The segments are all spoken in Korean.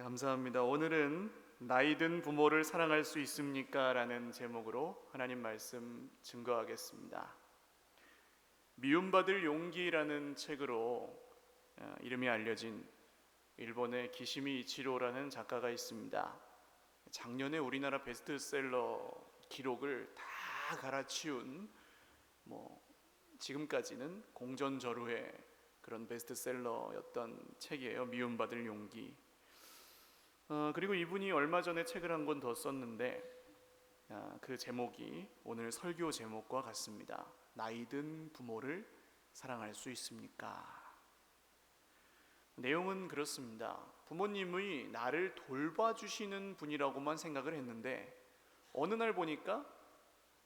감사합니다. 오늘은 나이든 부모를 사랑할 수 있습니까? 라는 제목으로 하나님 말씀 증거하겠습니다. 미움받을 용기라는 책으로 이름이 알려진 일본의 기시미 이치로라는 작가가 있습니다. 작년에 우리나라 베스트셀러 기록을 다 갈아치운 지금까지는 공전저루의 그런 베스트셀러였던 책이에요. 미움받을 용기. 그리고 이분이 얼마 전에 책을 한 권 더 썼는데 그 제목이 오늘 설교 제목과 같습니다. 나이든 부모를 사랑할 수 있습니까? 내용은 그렇습니다. 부모님이 나를 돌봐주시는 분이라고만 생각을 했는데 어느 날 보니까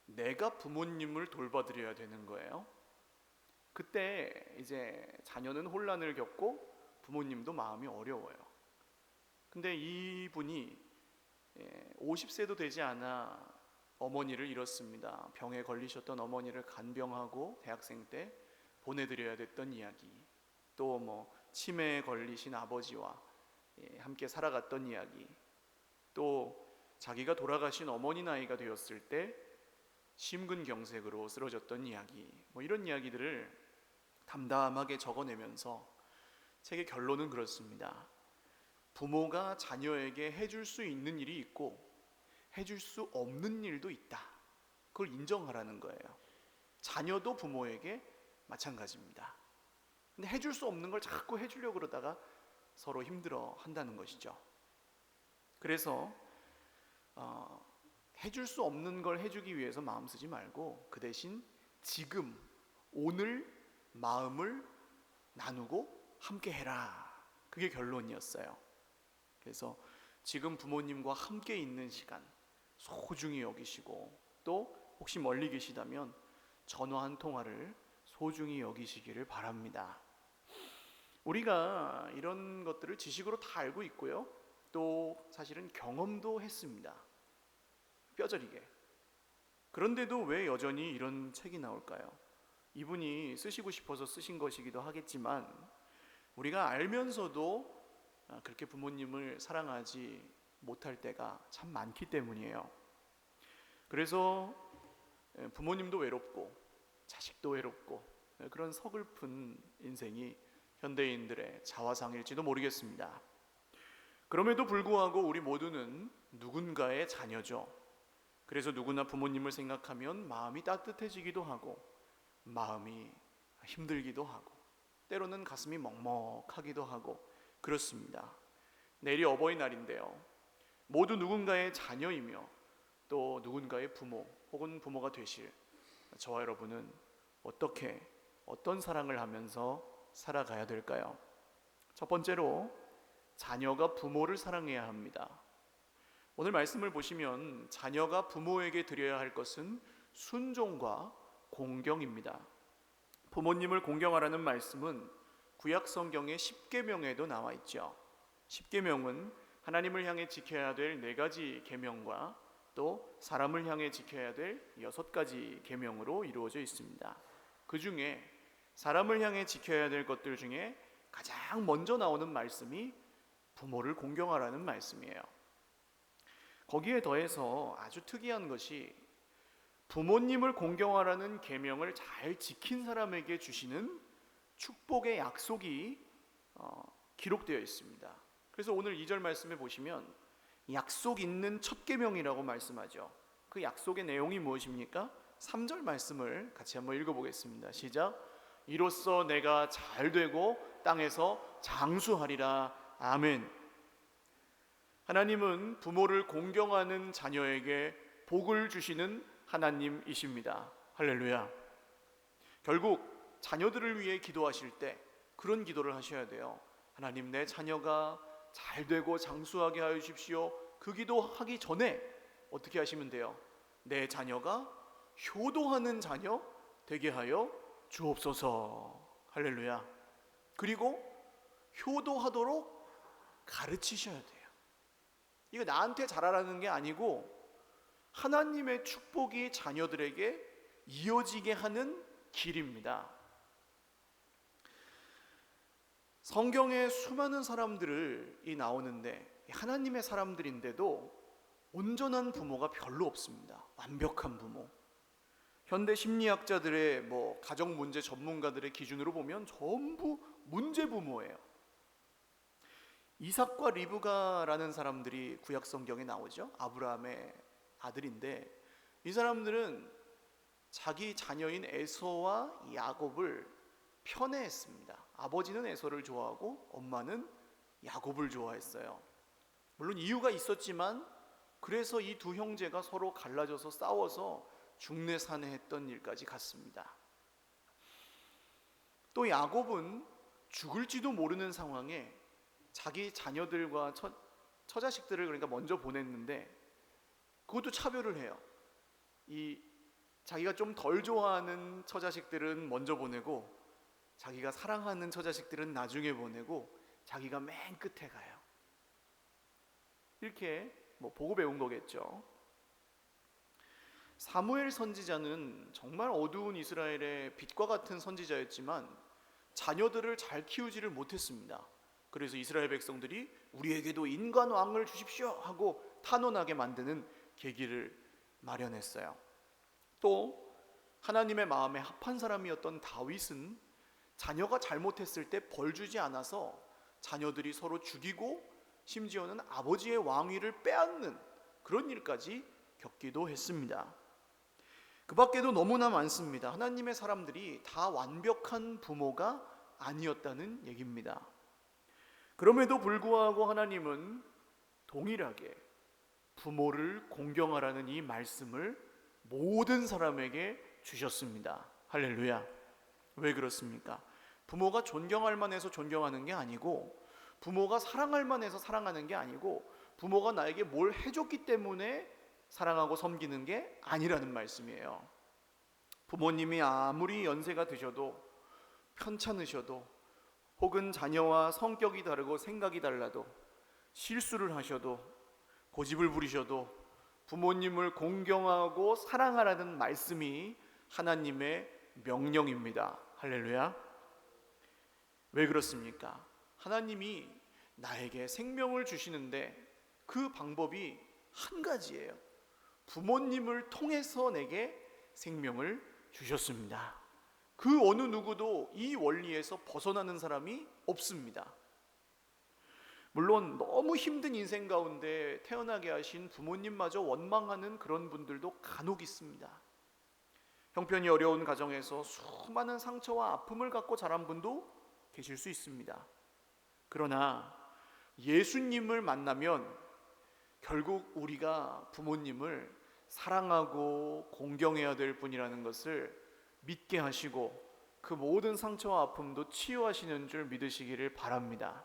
내가 부모님을 돌봐드려야 되는 거예요. 그때 이제 자녀는 혼란을 겪고 부모님도 마음이 어려워요. 근데 이분이 50세도 되지 않아 어머니를 잃었습니다. 병에 걸리셨던 어머니를 간병하고 대학생 때 보내드려야 됐던 이야기, 또 치매에 걸리신 아버지와 함께 살아갔던 이야기, 또 자기가 돌아가신 어머니 나이가 되었을 때 심근경색으로 쓰러졌던 이야기, 이런 이야기들을 담담하게 적어내면서 책의 결론은 그렇습니다. 부모가 자녀에게 해줄 수 있는 일이 있고 해줄 수 없는 일도 있다. 그걸 인정하라는 거예요. 자녀도 부모에게 마찬가지입니다. 근데 해줄 수 없는 걸 자꾸 해주려고 그러다가 서로 힘들어 한다는 것이죠. 그래서 해줄 수 없는 걸 해주기 위해서 마음 쓰지 말고 그 대신 지금 오늘 마음을 나누고 함께 해라. 그게 결론이었어요. 그래서 지금 부모님과 함께 있는 시간 소중히 여기시고, 또 혹시 멀리 계시다면 전화 한 통화를 소중히 여기시기를 바랍니다. 우리가 이런 것들을 지식으로 다 알고 있고요, 또 사실은 경험도 했습니다. 뼈저리게. 그런데도 왜 여전히 이런 책이 나올까요? 이분이 쓰시고 싶어서 쓰신 것이기도 하겠지만 우리가 알면서도 그렇게 부모님을 사랑하지 못할 때가 참 많기 때문이에요. 그래서 부모님도 외롭고 자식도 외롭고 그런 서글픈 인생이 현대인들의 자화상일지도 모르겠습니다. 그럼에도 불구하고 우리 모두는 누군가의 자녀죠. 그래서 누구나 부모님을 생각하면 마음이 따뜻해지기도 하고 마음이 힘들기도 하고 때로는 가슴이 먹먹하기도 하고 그렇습니다. 내일이 어버이날인데요, 모두 누군가의 자녀이며 또 누군가의 부모 혹은 부모가 되실 저와 여러분은 어떤 사랑을 하면서 살아가야 될까요? 첫 번째로 자녀가 부모를 사랑해야 합니다. 오늘 말씀을 보시면 자녀가 부모에게 드려야 할 것은 순종과 공경입니다. 부모님을 공경하라는 말씀은 구약 성경의 10계명에도 나와 있죠. 10계명은 하나님을 향해 지켜야 될 4가지 계명과 또 사람을 향해 지켜야 될 6가지 계명으로 이루어져 있습니다. 그 중에 사람을 향해 지켜야 될 것들 중에 가장 먼저 나오는 말씀이 부모를 공경하라는 말씀이에요. 거기에 더해서 아주 특이한 것이 부모님을 공경하라는 계명을 잘 지킨 사람에게 주시는 축복의 약속이 기록되어 있습니다. 그래서 오늘 2절 말씀에 보시면 약속 있는 첫 계명이라고 말씀하죠. 그 약속의 내용이 무엇입니까? 3절 말씀을 같이 한번 읽어보겠습니다. 시작. 이로써 내가 잘되고 땅에서 장수하리라. 아멘. 하나님은 부모를 공경하는 자녀에게 복을 주시는 하나님이십니다. 할렐루야. 결국 자녀들을 위해 기도하실 때 그런 기도를 하셔야 돼요. 하나님, 내 자녀가 잘되고 장수하게 하여 주십시오. 그 기도하기 전에 어떻게 하시면 돼요? 내 자녀가 효도하는 자녀 되게 하여 주옵소서. 할렐루야. 그리고 효도하도록 가르치셔야 돼요. 이거 나한테 잘하라는 게 아니고 하나님의 축복이 자녀들에게 이어지게 하는 길입니다. 성경에 수많은 사람들이 나오는데 하나님의 사람들인데도 온전한 부모가 별로 없습니다. 완벽한 부모. 현대 심리학자들의 가정 문제 전문가들의 기준으로 보면 전부 문제 부모예요. 이삭과 리브가라는 사람들이 구약 성경에 나오죠. 아브라함의 아들인데 이 사람들은 자기 자녀인 에서와 야곱을 편애했습니다. 아버지는 에서를 좋아하고 엄마는 야곱을 좋아했어요. 물론 이유가 있었지만 그래서 이 두 형제가 서로 갈라져서 싸워서 중내산해했던 일까지 갔습니다. 또 야곱은 죽을지도 모르는 상황에 자기 자녀들과 처자식들을 그러니까 먼저 보냈는데 그것도 차별을 해요. 자기가 좀 덜 좋아하는 처자식들은 먼저 보내고 자기가 사랑하는 처자식들은 나중에 보내고 자기가 맨 끝에 가요. 이렇게 보고 배운 거겠죠. 사무엘 선지자는 정말 어두운 이스라엘의 빛과 같은 선지자였지만 자녀들을 잘 키우지를 못했습니다. 그래서 이스라엘 백성들이 우리에게도 인간 왕을 주십시오 하고 탄원하게 만드는 계기를 마련했어요. 또 하나님의 마음에 합한 사람이었던 다윗은 자녀가 잘못했을 때 벌 주지 않아서 자녀들이 서로 죽이고 심지어는 아버지의 왕위를 빼앗는 그런 일까지 겪기도 했습니다. 그 밖에도 너무나 많습니다. 하나님의 사람들이 다 완벽한 부모가 아니었다는 얘기입니다. 그럼에도 불구하고 하나님은 동일하게 부모를 공경하라는 이 말씀을 모든 사람에게 주셨습니다. 할렐루야. 왜 그렇습니까? 부모가 존경할 만해서 존경하는 게 아니고 부모가 사랑할 만해서 사랑하는 게 아니고 부모가 나에게 뭘 해줬기 때문에 사랑하고 섬기는 게 아니라는 말씀이에요. 부모님이 아무리 연세가 드셔도 편찮으셔도 혹은 자녀와 성격이 다르고 생각이 달라도 실수를 하셔도 고집을 부리셔도 부모님을 공경하고 사랑하라는 말씀이 하나님의 명령입니다. 할렐루야. 왜 그렇습니까? 하나님이 나에게 생명을 주시는데 그 방법이 한 가지예요. 부모님을 통해서 내게 생명을 주셨습니다. 그 어느 누구도 이 원리에서 벗어나는 사람이 없습니다. 물론 너무 힘든 인생 가운데 태어나게 하신 부모님마저 원망하는 그런 분들도 간혹 있습니다. 형편이 어려운 가정에서 수많은 상처와 아픔을 갖고 자란 분도 계실 수 있습니다. 그러나 예수님을 만나면 결국 우리가 부모님을 사랑하고 공경해야 될 분이라는 것을 믿게 하시고 그 모든 상처와 아픔도 치유하시는 줄 믿으시기를 바랍니다.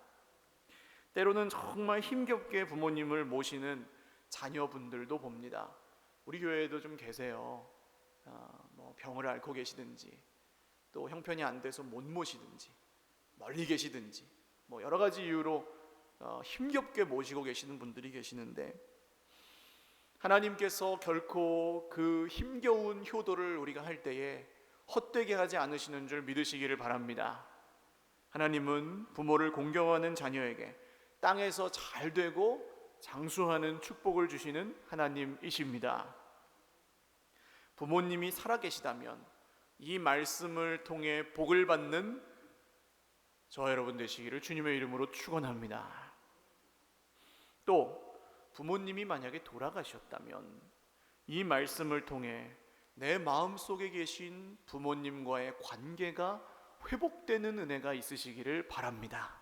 때로는 정말 힘겹게 부모님을 모시는 자녀분들도 봅니다. 우리 교회에도 좀 계세요. 병을 앓고 계시든지 또 형편이 안 돼서 못 모시든지 멀리 계시든지 여러 가지 이유로 힘겹게 모시고 계시는 분들이 계시는데 하나님께서 결코 그 힘겨운 효도를 우리가 할 때에 헛되게 하지 않으시는 줄 믿으시기를 바랍니다. 하나님은 부모를 공경하는 자녀에게 땅에서 잘 되고 장수하는 축복을 주시는 하나님이십니다. 부모님이 살아계시다면 이 말씀을 통해 복을 받는 저와 여러분 되시기를 주님의 이름으로 축원합니다. 또 부모님이 만약에 돌아가셨다면 이 말씀을 통해 내 마음속에 계신 부모님과의 관계가 회복되는 은혜가 있으시기를 바랍니다.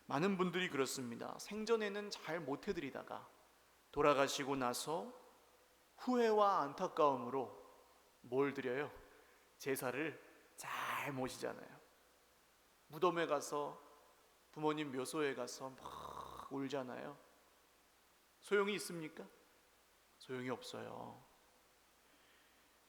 많은 분들이 그렇습니다. 생전에는 잘 못해드리다가 돌아가시고 나서 후회와 안타까움으로 뭘 드려요? 제사를 잘 모시잖아요. 무덤에 가서 부모님 묘소에 가서 막 울잖아요. 소용이 있습니까? 소용이 없어요.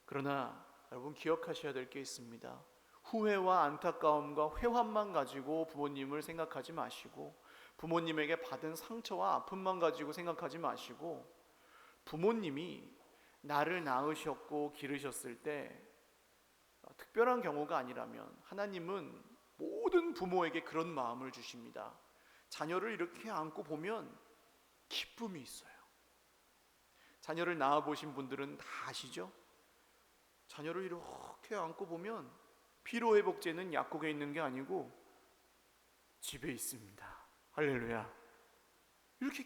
그러나 여러분 기억하셔야 될 게 있습니다. 후회와 안타까움과 회환만 가지고 부모님을 생각하지 마시고 부모님에게 받은 상처와 아픔만 가지고 생각하지 마시고 부모님이 나를 낳으셨고 기르셨을 때 특별한 경우가 아니라면 하나님은 모든 부모에게 그런 마음을 주십니다. 자녀를 이렇게 안고 보면 기쁨이 있어요. 자녀를 낳아보신 분들은 다 아시죠? 자녀를 이렇게 안고 보면 피로회복제는 약국에 있는 게 아니고 집에 있습니다. 할렐루야. 이렇게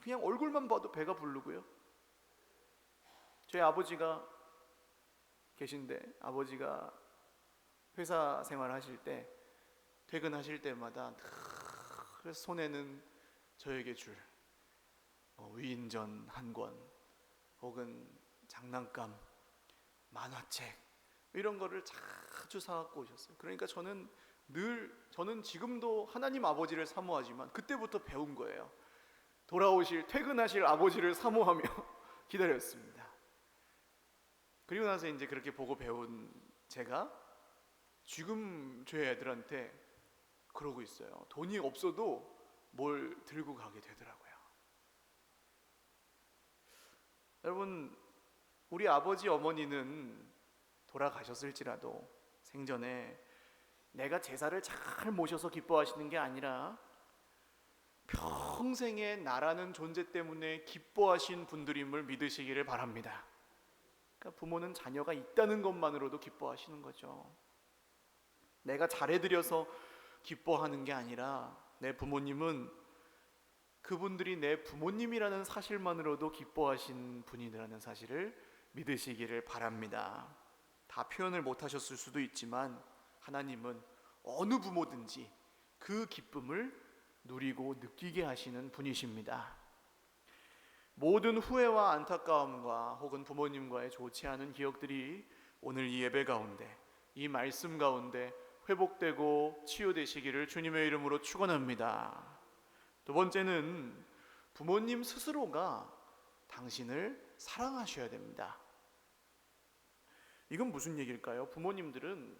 그냥 얼굴만 봐도 배가 부르고요. 저희 아버지가 계신데, 아버지가 회사 생활하실 때 퇴근하실 때마다 늘 손에는 저에게 줄 위인전 한 권, 혹은 장난감, 만화책, 이런 거를 자주 사갖고 오셨어요. 그러니까 저는 지금도 하나님 아버지를 사모하지만 그때부터 배운 거예요. 퇴근하실 아버지를 사모하며 기다렸습니다. 그리고 나서 이제 그렇게 보고 배운 제가 지금 저희 애들한테 그러고 있어요. 돈이 없어도 뭘 들고 가게 되더라고요. 여러분, 우리 아버지 어머니는 돌아가셨을지라도 생전에 내가 제사를 잘 모셔서 기뻐하시는 게 아니라 평생에 나라는 존재 때문에 기뻐하신 분들임을 믿으시기를 바랍니다. 그러니까 부모는 자녀가 있다는 것만으로도 기뻐하시는 거죠. 내가 잘해드려서 기뻐하는 게 아니라 내 부모님은 그분들이 내 부모님이라는 사실만으로도 기뻐하신 분이라는 사실을 믿으시기를 바랍니다. 다 표현을 못하셨을 수도 있지만 하나님은 어느 부모든지 그 기쁨을 누리고 느끼게 하시는 분이십니다. 모든 후회와 안타까움과 혹은 부모님과의 좋지 않은 기억들이 오늘 이 예배 가운데, 이 말씀 가운데 회복되고 치유되시기를 주님의 이름으로 축원합니다. 두 번째는 부모님 스스로가 당신을 사랑하셔야 됩니다. 이건 무슨 얘기일까요? 부모님들은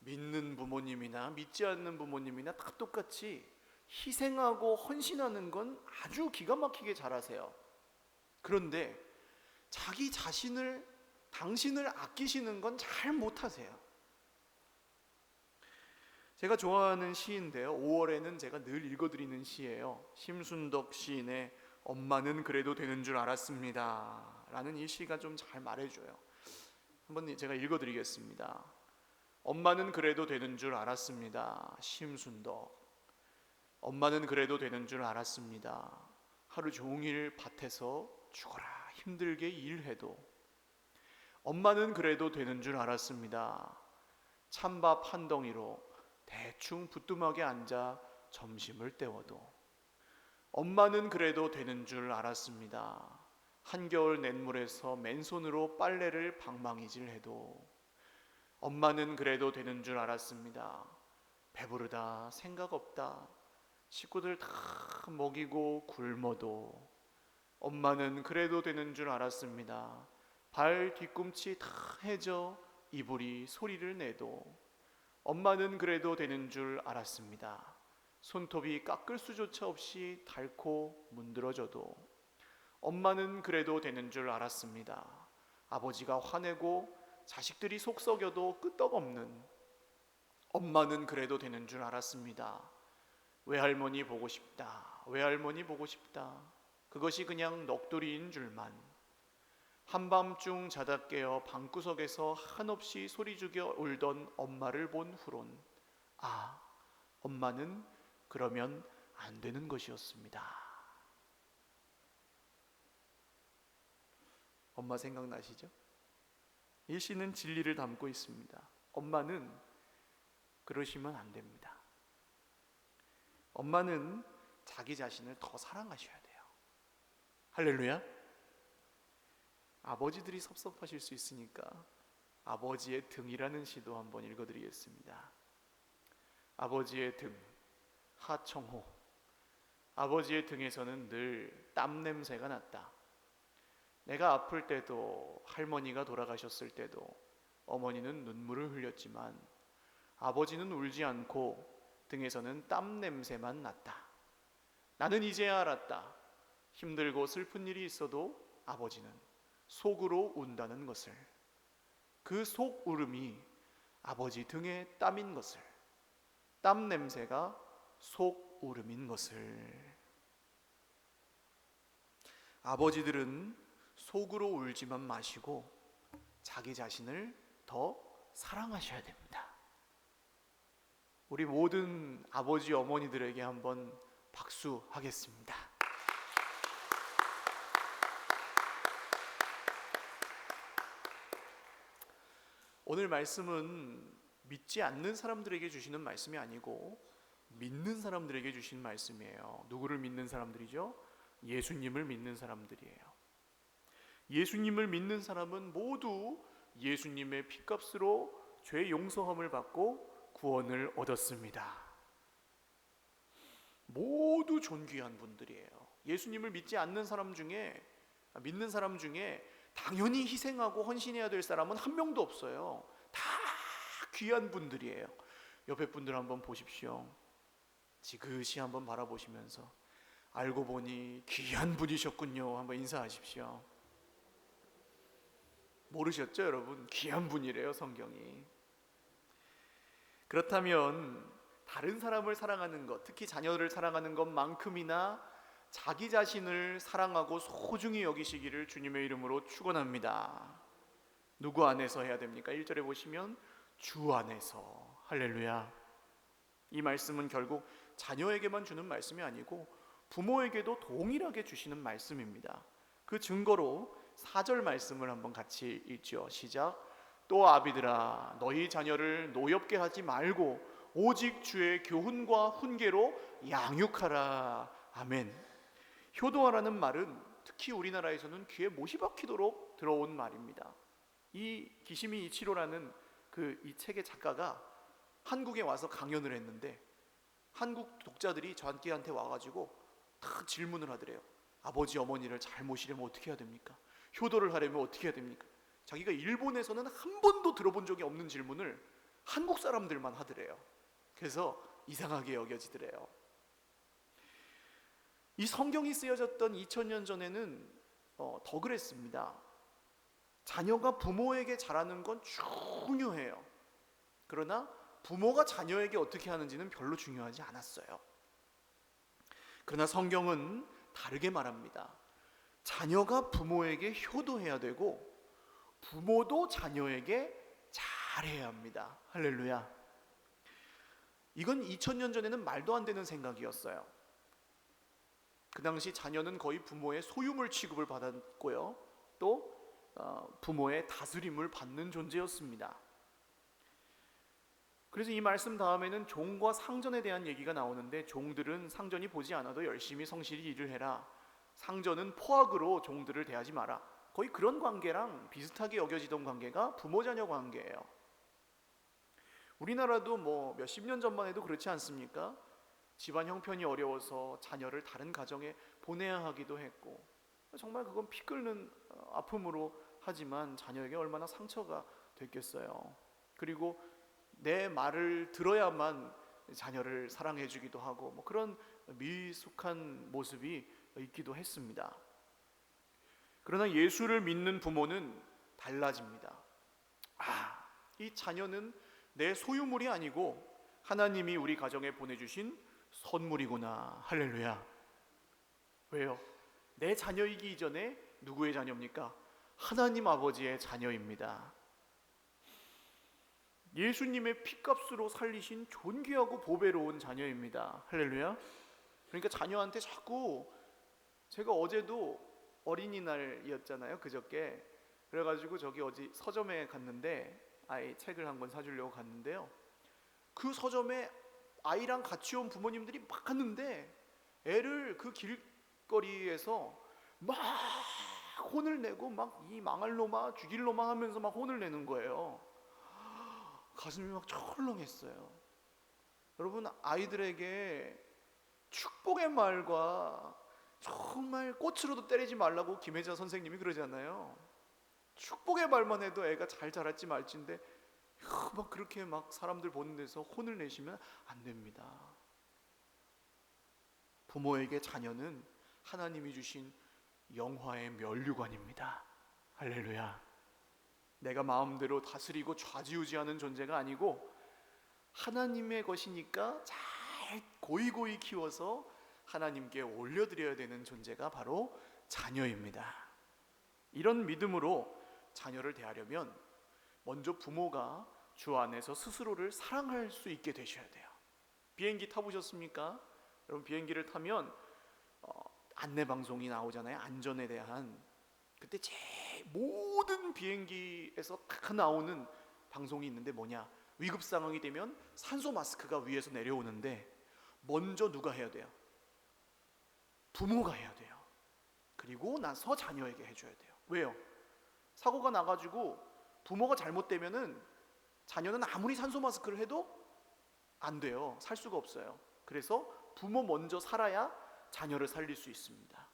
믿는 부모님이나 믿지 않는 부모님이나 다 똑같이 희생하고 헌신하는 건 아주 기가 막히게 잘하세요. 그런데 자기 자신을, 당신을 아끼시는 건 잘 못하세요. 제가 좋아하는 시인데요, 5월에는 제가 늘 읽어드리는 시예요. 심순덕 시인의 엄마는 그래도 되는 줄 알았습니다 라는 이 시가 좀 잘 말해줘요. 한번 제가 읽어드리겠습니다. 엄마는 그래도 되는 줄 알았습니다. 심순덕. 엄마는 그래도 되는 줄 알았습니다. 하루 종일 밭에서 죽어라 힘들게 일해도. 엄마는 그래도 되는 줄 알았습니다. 찬밥 한 덩이로 대충 부뚜막에 앉아 점심을 때워도. 엄마는 그래도 되는 줄 알았습니다. 한겨울 냇물에서 맨손으로 빨래를 방망이질 해도. 엄마는 그래도 되는 줄 알았습니다. 배부르다 생각 없다 식구들 다 먹이고 굶어도. 엄마는 그래도 되는 줄 알았습니다. 발 뒤꿈치 다 해져 이불이 소리를 내도. 엄마는 그래도 되는 줄 알았습니다. 손톱이 깎을 수조차 없이 닳고 문드러져도. 엄마는 그래도 되는 줄 알았습니다. 아버지가 화내고 자식들이 속 썩여도 끄떡없는. 엄마는 그래도 되는 줄 알았습니다. 외할머니 보고 싶다, 외할머니 보고 싶다. 그것이 그냥 넋두리인 줄만. 한밤중 자다 깨어 방구석에서 한없이 소리 죽여 울던 엄마를 본 후론 엄마는 그러면 안 되는 것이었습니다. 엄마 생각나시죠? 이 시는 진리를 담고 있습니다. 엄마는 그러시면 안 됩니다. 엄마는 자기 자신을 더 사랑하셔야 돼요. 할렐루야. 아버지들이 섭섭하실 수 있으니까 아버지의 등이라는 시도 한번 읽어드리겠습니다. 아버지의 등, 하청호. 아버지의 등에서는 늘 땀 냄새가 났다. 내가 아플 때도, 할머니가 돌아가셨을 때도 어머니는 눈물을 흘렸지만 아버지는 울지 않고 등에서는 땀 냄새만 났다. 나는 이제야 알았다. 힘들고 슬픈 일이 있어도 아버지는 속으로 운다는 것을. 그 속 울음이 아버지 등에 땀인 것을. 땀 냄새가 속 울음인 것을. 아버지들은 속으로 울지만 마시고 자기 자신을 더 사랑하셔야 됩니다. 우리 모든 아버지 어머니들에게 한번 박수하겠습니다. 오늘 말씀은 믿지 않는 사람들에게 주시는 말씀이 아니고 믿는 사람들에게 주신 말씀이에요. 누구를 믿는 사람들이죠? 예수님을 믿는 사람들이에요. 예수님을 믿는 사람은 모두 예수님의 피값으로 죄 용서함을 받고 구원을 얻었습니다. 모두 존귀한 분들이에요. 예수님을 믿지 않는 사람 중에, 믿는 사람 중에 당연히 희생하고 헌신해야 될 사람은 한 명도 없어요. 다 귀한 분들이에요. 옆에 분들 한번 보십시오. 지그시 한번 바라보시면서 알고 보니 귀한 분이셨군요. 한번 인사하십시오. 모르셨죠, 여러분? 귀한 분이래요, 성경이. 그렇다면 다른 사람을 사랑하는 것, 특히 자녀를 사랑하는 것만큼이나 자기 자신을 사랑하고 소중히 여기시기를 주님의 이름으로 축원합니다. 누구 안에서 해야 됩니까? 1절에 보시면 주 안에서. 할렐루야. 이 말씀은 결국 자녀에게만 주는 말씀이 아니고 부모에게도 동일하게 주시는 말씀입니다. 그 증거로 4절 말씀을 한번 같이 읽죠. 시작. 또 아비들아 너희 자녀를 노엽게 하지 말고 오직 주의 교훈과 훈계로 양육하라. 아멘. 효도하라는 말은 특히 우리나라에서는 귀에 못이 박히도록 들어온 말입니다. 이 기시미 이치로라는 이 책의 작가가 한국에 와서 강연을 했는데 한국 독자들이 저한테 와가지고 다 질문을 하더래요. 아버지 어머니를 잘 모시려면 어떻게 해야 됩니까? 효도를 하려면 어떻게 해야 됩니까? 자기가 일본에서는 한 번도 들어본 적이 없는 질문을 한국 사람들만 하더래요. 그래서 이상하게 여겨지더래요. 이 성경이 쓰여졌던 2000년 전에는 더 그랬습니다. 자녀가 부모에게 잘하는 건 중요해요. 그러나 부모가 자녀에게 어떻게 하는지는 별로 중요하지 않았어요. 그러나 성경은 다르게 말합니다. 자녀가 부모에게 효도해야 되고 부모도 자녀에게 잘해야 합니다. 할렐루야. 이건 2000년 전에는 말도 안 되는 생각이었어요. 그 당시 자녀는 거의 부모의 소유물 취급을 받았고요, 또 부모의 다스림을 받는 존재였습니다. 그래서 이 말씀 다음에는 종과 상전에 대한 얘기가 나오는데, 종들은 상전이 보지 않아도 열심히 성실히 일을 해라, 상전은 포악으로 종들을 대하지 마라. 거의 그런 관계랑 비슷하게 여겨지던 관계가 부모-자녀 관계예요. 우리나라도 뭐 몇십 년 전만 해도 그렇지 않습니까? 집안 형편이 어려워서 자녀를 다른 가정에 보내야 하기도 했고, 정말 그건 피 끓는 아픔으로 하지만 자녀에게 얼마나 상처가 됐겠어요. 그리고 내 말을 들어야만 자녀를 사랑해 주기도 하고, 뭐 그런 미숙한 모습이 있기도 했습니다. 그러나 예수를 믿는 부모는 달라집니다. 이 자녀는 내 소유물이 아니고 하나님이 우리 가정에 보내주신 선물이구나. 할렐루야. 왜요? 내 자녀이기 이전에 누구의 자녀입니까? 하나님 아버지의 자녀입니다. 예수님의 피값으로 살리신 존귀하고 보배로운 자녀입니다. 할렐루야. 그러니까 자녀한테 자꾸, 제가 어제도 어린이날이었잖아요, 그저께. 그래가지고 저기 어디 서점에 갔는데 아이 책을 한 권 사주려고 갔는데요, 그 서점에 아이랑 같이 온 부모님들이 막 갔는데 애를 그 길거리에서 막 혼을 내고 막 이 망할 놈아 죽일 놈아 하면서 막 혼을 내는 거예요. 가슴이 막 철렁했어요. 여러분, 아이들에게 축복의 말과 정말 꽃으로도 때리지 말라고 김혜자 선생님이 그러잖아요. 축복의 말만 해도 애가 잘 자랄지 말지인데 막 그렇게 막 사람들 보는 데서 혼을 내시면 안 됩니다. 부모에게 자녀는 하나님이 주신 영화의 면류관입니다. 할렐루야. 내가 마음대로 다스리고 좌지우지하는 존재가 아니고 하나님의 것이니까 잘 고이고이 키워서 하나님께 올려드려야 되는 존재가 바로 자녀입니다. 이런 믿음으로 자녀를 대하려면 먼저 부모가 주 안에서 스스로를 사랑할 수 있게 되셔야 돼요. 비행기 타보셨습니까? 여러분, 비행기를 타면 안내방송이 나오잖아요. 안전에 대한. 그때 제일 모든 비행기에서 다 나오는 방송이 있는데 뭐냐? 위급 상황이 되면 산소 마스크가 위에서 내려오는데 먼저 누가 해야 돼요? 부모가 해야 돼요. 그리고 나서 자녀에게 해줘야 돼요. 왜요? 사고가 나가지고 부모가 잘못되면은 자녀는 아무리 산소 마스크를 해도 안 돼요. 살 수가 없어요. 그래서 부모 먼저 살아야 자녀를 살릴 수 있습니다.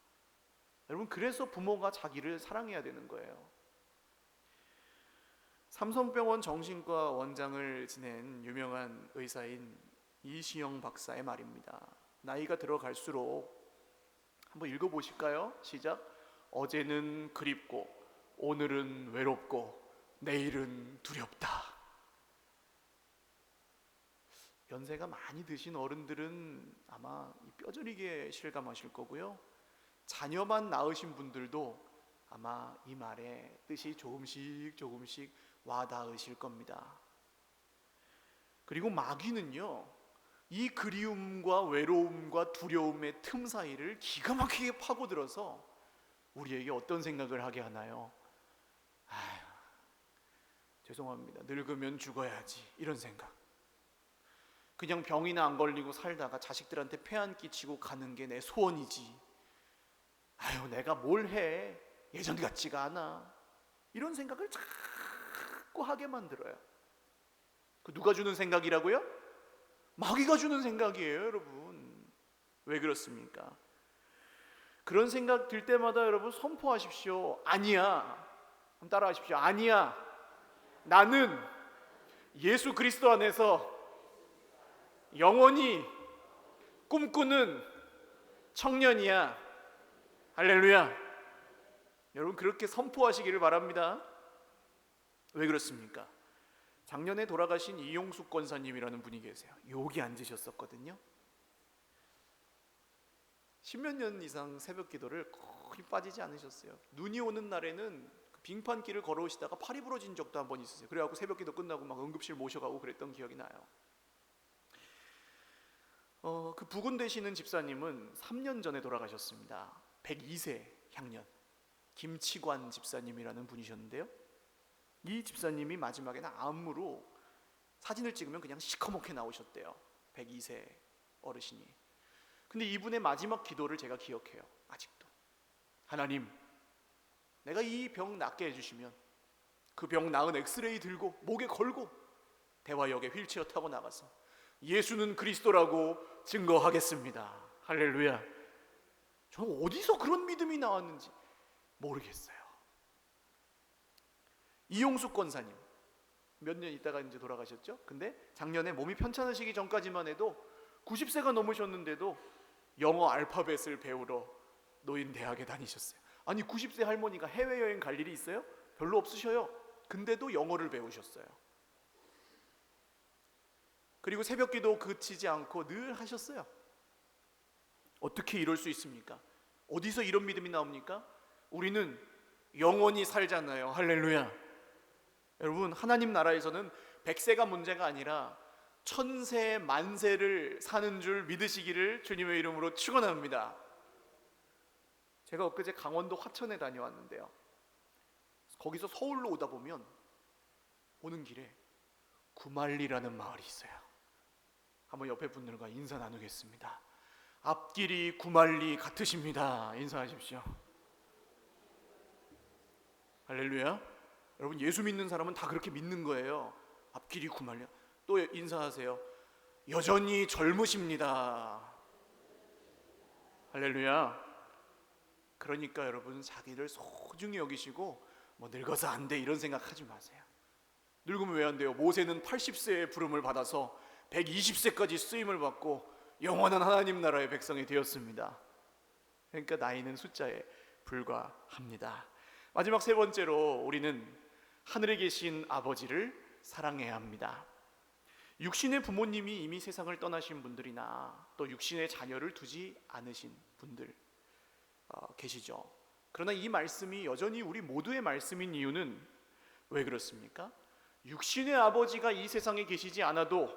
여러분, 그래서 부모가 자기를 사랑해야 되는 거예요. 삼성병원 정신과 원장을 지낸 유명한 의사인 이시영 박사의 말입니다. 나이가 들어갈수록 한번 읽어보실까요? 시작. 어제는 그립고 오늘은 외롭고 내일은 두렵다. 연세가 많이 드신 어른들은 아마 뼈저리게 실감하실 거고요. 자녀만 낳으신 분들도 아마 이 말의 뜻이 조금씩 와닿으실 겁니다. 그리고 마귀는요, 이 그리움과 외로움과 두려움의 틈 사이를 기가 막히게 파고들어서 우리에게 어떤 생각을 하게 하나요? 아휴, 죄송합니다. 늙으면 죽어야지. 이런 생각. 그냥 병이나 안 걸리고 살다가 자식들한테 폐 안 끼치고 가는 게 내 소원이지. 아유, 내가 뭘 해. 예전 같지가 않아. 이런 생각을 자꾸 하게 만들어요. 그 누가 주는 생각이라고요? 마귀가 주는 생각이에요, 여러분. 왜 그렇습니까? 그런 생각 들 때마다 여러분 선포하십시오. 아니야. 한번 따라하십시오. 아니야. 나는 예수 그리스도 안에서 영원히 꿈꾸는 청년이야. 할렐루야. 여러분, 그렇게 선포하시기를 바랍니다. 왜 그렇습니까? 작년에 돌아가신 이용숙 권사님이라는 분이 계세요. 여기 앉으셨었거든요. 10몇 년 이상 새벽 기도를 거의 빠지지 않으셨어요. 눈이 오는 날에는 빙판길을 걸어오시다가 팔이 부러진 적도 한 번 있으세요. 그래갖고 새벽 기도 끝나고 막 응급실 모셔가고 그랬던 기억이 나요. 그 부군 되시는 집사님은 3년 전에 돌아가셨습니다. 102세 향년 김치관 집사님이라는 분이셨는데요. 이 집사님이 마지막에는 암으로 사진을 찍으면 그냥 시커멓게 나오셨대요. 102세 어르신이. 근데 이분의 마지막 기도를 제가 기억해요. 아직도. 하나님, 내가 이 병 낫게 해주시면 그 병 나은 엑스레이 들고 목에 걸고 대화역에 휠체어 타고 나가서 예수는 그리스도라고 증거하겠습니다. 할렐루야. 저는 어디서 그런 믿음이 나왔는지 모르겠어요. 이용숙 권사님 몇 년 있다가 이제 돌아가셨죠. 근데 작년에 몸이 편찮으시기 전까지만 해도 90세가 넘으셨는데도 영어 알파벳을 배우러 노인 대학에 다니셨어요. 아니, 90세 할머니가 해외여행 갈 일이 있어요? 별로 없으셔요. 근데도 영어를 배우셨어요. 그리고 새벽기도 그치지 않고 늘 하셨어요. 어떻게 이럴 수 있습니까? 어디서 이런 믿음이 나옵니까? 우리는 영원히 살잖아요. 할렐루야. 여러분, 하나님 나라에서는 100세가 문제가 아니라 1000세 만세를 사는 줄 믿으시기를 주님의 이름으로 축원합니다. 제가 엊그제 강원도 화천에 다녀왔는데요. 거기서 서울로 오다 보면 오는 길에 구말리라는 마을이 있어요. 한번 옆에 분들과 인사 나누겠습니다. 앞길이 구말리 같으십니다. 인사하십시오. 할렐루야. 여러분, 예수 믿는 사람은 다 그렇게 믿는 거예요. 앞길이 구말리. 또 인사하세요. 여전히 젊으십니다. 할렐루야. 그러니까 여러분, 자기를 소중히 여기시고 뭐 늙어서 안 돼 이런 생각하지 마세요. 늙으면 왜 안 돼요? 모세는 80세의 부름을 받아서 120세까지 쓰임을 받고 영원한 하나님 나라의 백성이 되었습니다. 그러니까 나이는 숫자에 불과합니다. 마지막 세 번째로 우리는 하늘에 계신 아버지를 사랑해야 합니다. 육신의 부모님이 이미 세상을 떠나신 분들이나 또 육신의 자녀를 두지 않으신 분들 계시죠. 그러나 이 말씀이 여전히 우리 모두의 말씀인 이유는 왜 그렇습니까? 육신의 아버지가 이 세상에 계시지 않아도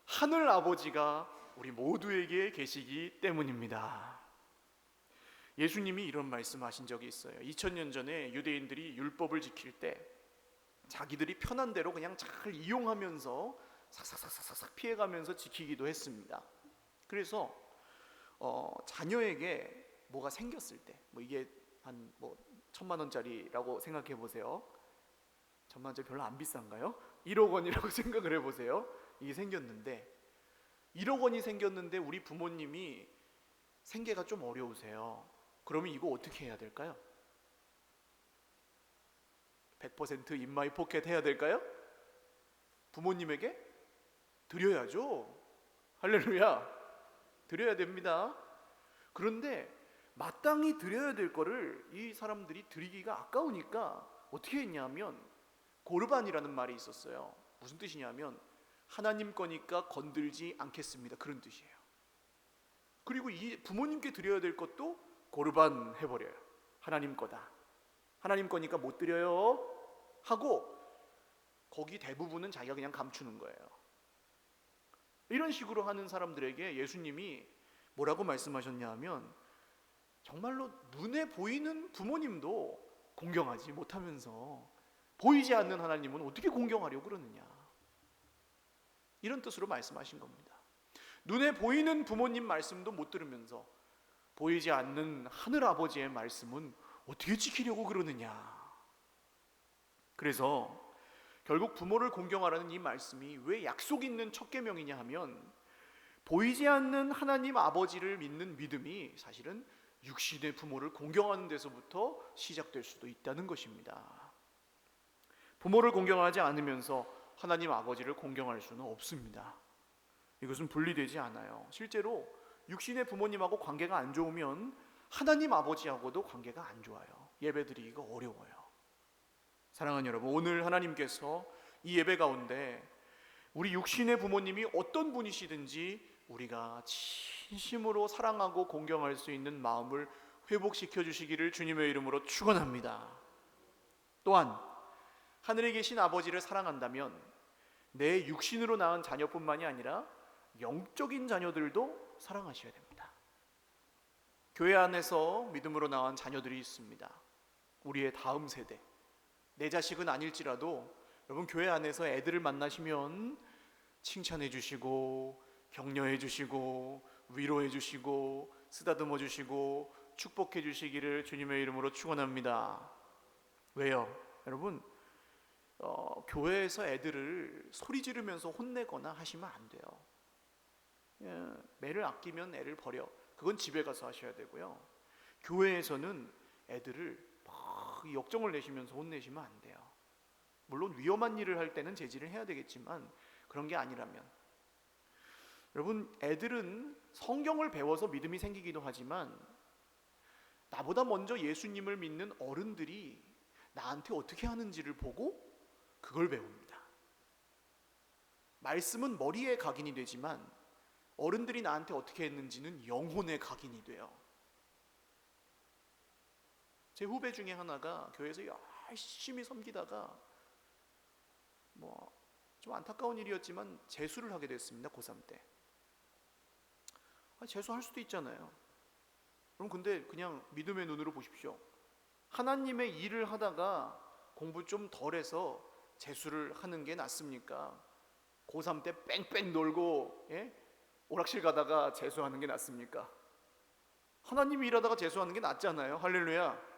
하늘 아버지가 우리 모두에게 계시기 때문입니다. 예수님이 이런 말씀하신 적이 있어요. 2000년 전에 유대인들이 율법을 지킬 때 자기들이 편한 대로 그냥 잘 이용하면서 삭삭삭삭삭 피해가면서 지키기도 했습니다. 그래서 자녀에게 뭐가 생겼을 때, 이게 한 1000만 원짜리라고 생각해 보세요. 1000만 원짜리 별로 안 비싼가요? 1억 원이라고 생각을 해보세요. 이게 생겼는데 1억 원이 생겼는데 우리 부모님이 생계가 좀 어려우세요. 그러면 이거 어떻게 해야 될까요? 100% in my pocket 해야 될까요? 부모님에게 드려야죠. 할렐루야. 드려야 됩니다. 그런데 마땅히 드려야 될 거를 이 사람들이 드리기가 아까우니까 어떻게 했냐면 고르반이라는 말이 있었어요. 무슨 뜻이냐면 하나님 거니까 건들지 않겠습니다, 그런 뜻이에요. 그리고 이 부모님께 드려야 될 것도 고르반 해버려요. 하나님 거다, 하나님 거니까 못 드려요 하고 거기 대부분은 자기가 그냥 감추는 거예요. 이런 식으로 하는 사람들에게 예수님이 뭐라고 말씀하셨냐 하면 정말로 눈에 보이는 부모님도 공경하지 못하면서 보이지 않는 하나님은 어떻게 공경하려고 그러느냐, 이런 뜻으로 말씀하신 겁니다. 눈에 보이는 부모님 말씀도 못 들으면서 보이지 않는 하늘 아버지의 말씀은 어떻게 지키려고 그러느냐. 그래서 결국 부모를 공경하라는 이 말씀이 왜 약속 있는 첫 계명이냐 하면 보이지 않는 하나님 아버지를 믿는 믿음이 사실은 육신의 부모를 공경하는 데서부터 시작될 수도 있다는 것입니다. 부모를 공경하지 않으면서 하나님 아버지를 공경할 수는 없습니다. 이것은 분리되지 않아요. 실제로 육신의 부모님하고 관계가 안 좋으면 하나님 아버지하고도 관계가 안 좋아요. 예배드리기가 어려워요. 사랑하는 여러분, 오늘 하나님께서 이 예배 가운데 우리 육신의 부모님이 어떤 분이시든지 우리가 진심으로 사랑하고 공경할 수 있는 마음을 회복시켜 주시기를 주님의 이름으로 축원합니다. 또한 하늘에 계신 아버지를 사랑한다면 내 육신으로 낳은 자녀뿐만이 아니라 영적인 자녀들도 사랑하셔야 됩니다. 교회 안에서 믿음으로 낳은 자녀들이 있습니다. 우리의 다음 세대, 내 자식은 아닐지라도 여러분 교회 안에서 애들을 만나시면 칭찬해 주시고 격려해 주시고 위로해 주시고 쓰다듬어 주시고 축복해 주시기를 주님의 이름으로 축원합니다. 왜요? 여러분 교회에서 애들을 소리 지르면서 혼내거나 하시면 안 돼요. 매를 아끼면 애를 버려, 그건 집에 가서 하셔야 되고요. 교회에서는 애들을 막 역정을 내시면서 혼내시면 안 돼요. 물론 위험한 일을 할 때는 제지를 해야 되겠지만 그런 게 아니라면, 여러분 애들은 성경을 배워서 믿음이 생기기도 하지만 나보다 먼저 예수님을 믿는 어른들이 나한테 어떻게 하는지를 보고 그걸 배웁니다. 말씀은 머리에 각인이 되지만 어른들이 나한테 어떻게 했는지는 영혼에 각인이 돼요. 제 후배 중에 하나가 교회에서 열심히 섬기다가 좀 안타까운 일이었지만 재수를 하게 됐습니다. 고3 때. 재수할 수도 있잖아요. 그럼 근데 그냥 믿음의 눈으로 보십시오. 하나님의 일을 하다가 공부 좀 덜해서 재수를 하는 게 낫습니까? 고3 때 뺑뺑 놀고 오락실 가다가 재수하는 게 낫습니까? 하나님이 일하다가 재수하는 게 낫잖아요. 할렐루야.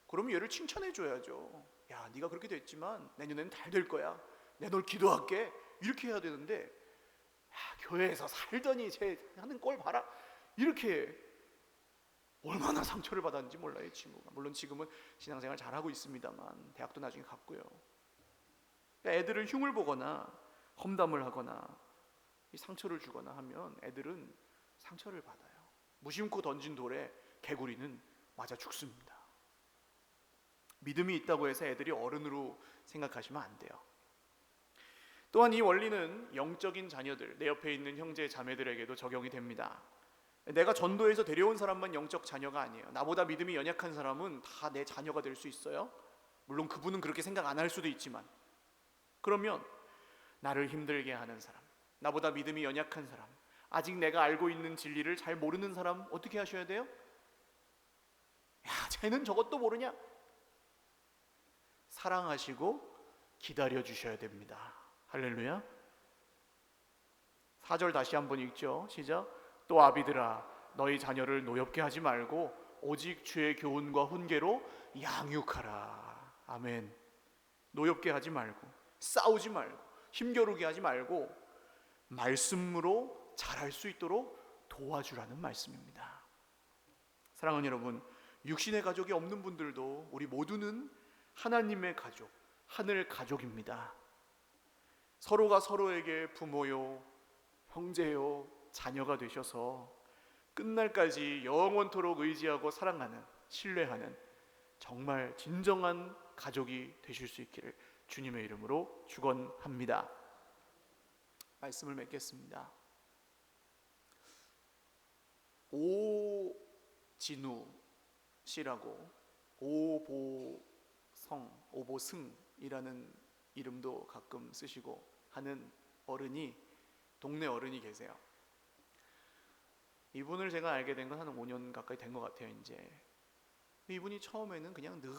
그럼 얘를 칭찬해 줘야죠. 야, 네가 그렇게 됐지만 내년에는 잘 될 거야. 내가 널 기도할게. 이렇게 해야 되는데 교회에서 살더니 쟤 하는 꼴 봐라, 이렇게 얼마나 상처를 받았는지 몰라요, 이 친구가. 물론 지금은 신앙생활 잘하고 있습니다만 대학도 나중에 갔고요. 애들을 흉을 보거나 험담을 하거나 이 상처를 주거나 하면 애들은 상처를 받아요. 무심코 던진 돌에 개구리는 맞아 죽습니다. 믿음이 있다고 해서 애들이 어른으로 생각하시면 안 돼요. 또한 이 원리는 영적인 자녀들, 내 옆에 있는 형제 자매들에게도 적용이 됩니다. 내가 전도해서 데려온 사람만 영적 자녀가 아니에요. 나보다 믿음이 연약한 사람은 다 내 자녀가 될 수 있어요. 물론 그분은 그렇게 생각 안 할 수도 있지만, 그러면 나를 힘들게 하는 사람, 나보다 믿음이 연약한 사람, 아직 내가 알고 있는 진리를 잘 모르는 사람 어떻게 하셔야 돼요? 야, 쟤는 저것도 모르냐? 사랑하시고 기다려 주셔야 됩니다. 할렐루야. 4절 다시 한번 읽죠. 시작. 또 아비들아, 너희 자녀를 노엽게 하지 말고 오직 주의 교훈과 훈계로 양육하라. 아멘. 노엽게 하지 말고, 싸우지 말고, 힘겨루게 하지 말고 말씀으로 잘할 수 있도록 도와주라는 말씀입니다. 사랑하는 여러분, 육신의 가족이 없는 분들도 우리 모두는 하나님의 가족, 하늘 가족입니다. 서로가 서로에게 부모요, 형제요, 자녀가 되셔서 끝날까지 영원토록 의지하고 사랑하는, 신뢰하는 정말 진정한 가족이 되실 수 있기를 주님의 이름으로 축원합니다. 말씀을 맺겠습니다. 오진우 씨라고 오보승이라는 이름도 가끔 쓰시고 하는 어른이, 동네 어른이 계세요. 이분을 제가 알게 된 건 한 5년 가까이 된 것 같아요. 이제 이분이 처음에는 그냥 늘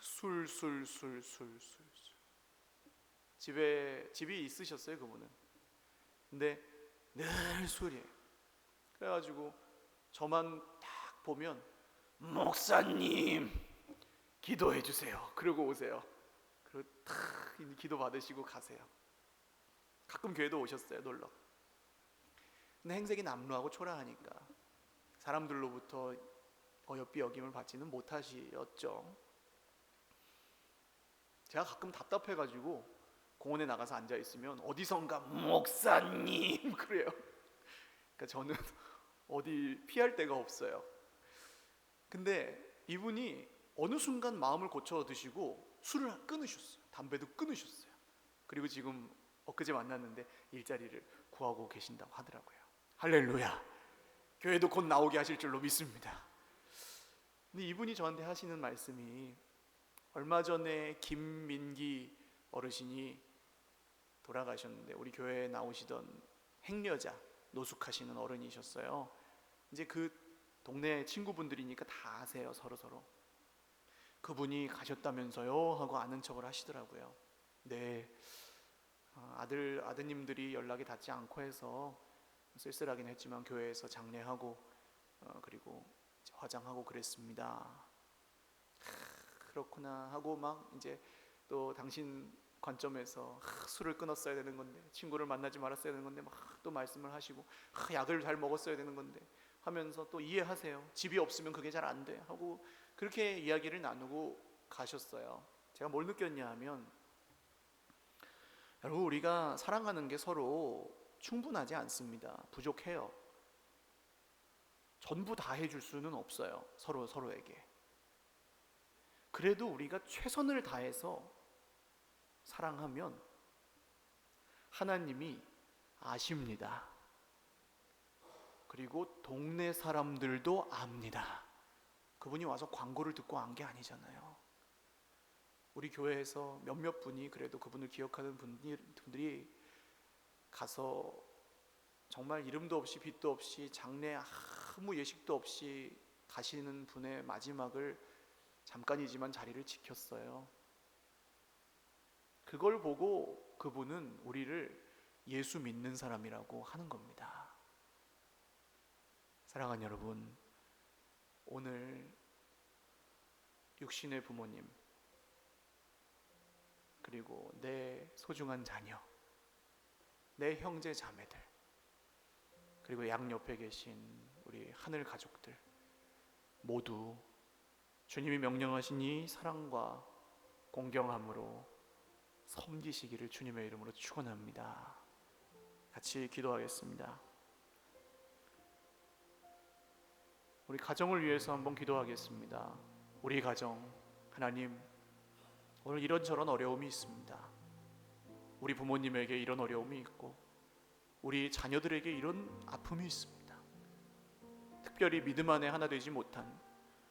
술술술술술 집이 있으셨어요, 그분은. 근데 늘 술이에요. 그래가지고 저만 딱 보면 목사님 기도해 주세요. 그러고 오세요. 그리고 탁 기도 받으시고 가세요. 가끔 교회도 오셨어요, 놀러. 근데 행색이 남루하고 초라하니까 사람들로부터 어여삐 여김을 받지는 못하시었죠. 제가 가끔 답답해가지고 공원에 나가서 앉아있으면 어디선가 목사님 그래요. 그러니까 저는 어디 피할 데가 없어요. 근데 이분이 어느 순간 마음을 고쳐 드시고 술을 끊으셨어요. 담배도 끊으셨어요. 그리고 지금 엊그제 만났는데 일자리를 구하고 계신다고 하더라고요. 할렐루야. 교회도 곧 나오게 하실 줄로 믿습니다. 근데 이분이 저한테 하시는 말씀이, 얼마 전에 김민기 어르신이 돌아가셨는데 우리 교회에 나오시던 행여자, 노숙하시는 어른이셨어요. 이제 그 동네 친구분들이니까 다 아세요, 서로. 그분이 가셨다면서요 하고 아는 척을 하시더라고요. 네, 아드님들이 연락이 닿지 않고 해서 쓸쓸하긴 했지만 교회에서 장례하고 그리고 화장하고 그랬습니다. 그렇구나 하고 막 이제 또 당신 관점에서 술을 끊었어야 되는 건데, 친구를 만나지 말았어야 되는 건데, 막 또 말씀을 하시고 약을 잘 먹었어야 되는 건데 하면서 또 이해하세요. 집이 없으면 그게 잘 안 돼 하고 그렇게 이야기를 나누고 가셨어요. 제가 뭘 느꼈냐 하면, 여러분, 우리가 살아가는 게 서로 충분하지 않습니다. 부족해요. 전부 다 해줄 수는 없어요, 서로에게. 그래도 우리가 최선을 다해서 사랑하면 하나님이 아십니다. 그리고 동네 사람들도 압니다. 그분이 와서 광고를 듣고 안 게 아니잖아요. 우리 교회에서 몇몇 분이 그래도 그분을 기억하는 분들이 가서 정말 이름도 없이 빛도 없이 장례 아무 예식도 없이 가시는 분의 마지막을 잠깐이지만 자리를 지켰어요. 그걸 보고 그분은 우리를 예수 믿는 사람이라고 하는 겁니다. 사랑하는 여러분, 오늘 육신의 부모님, 그리고 내 소중한 자녀, 내 형제 자매들, 그리고 양옆에 계신 우리 하늘 가족들 모두 주님이 명령하신 이 사랑과 공경함으로 섬기시기를 주님의 이름으로 축원합니다. 같이 기도하겠습니다. 우리 가정을 위해서 한번 기도하겠습니다. 우리 가정, 하나님, 오늘 이런저런 어려움이 있습니다. 우리 부모님에게 이런 어려움이 있고 우리 자녀들에게 이런 아픔이 있습니다. 특별히 믿음 안에 하나 되지 못한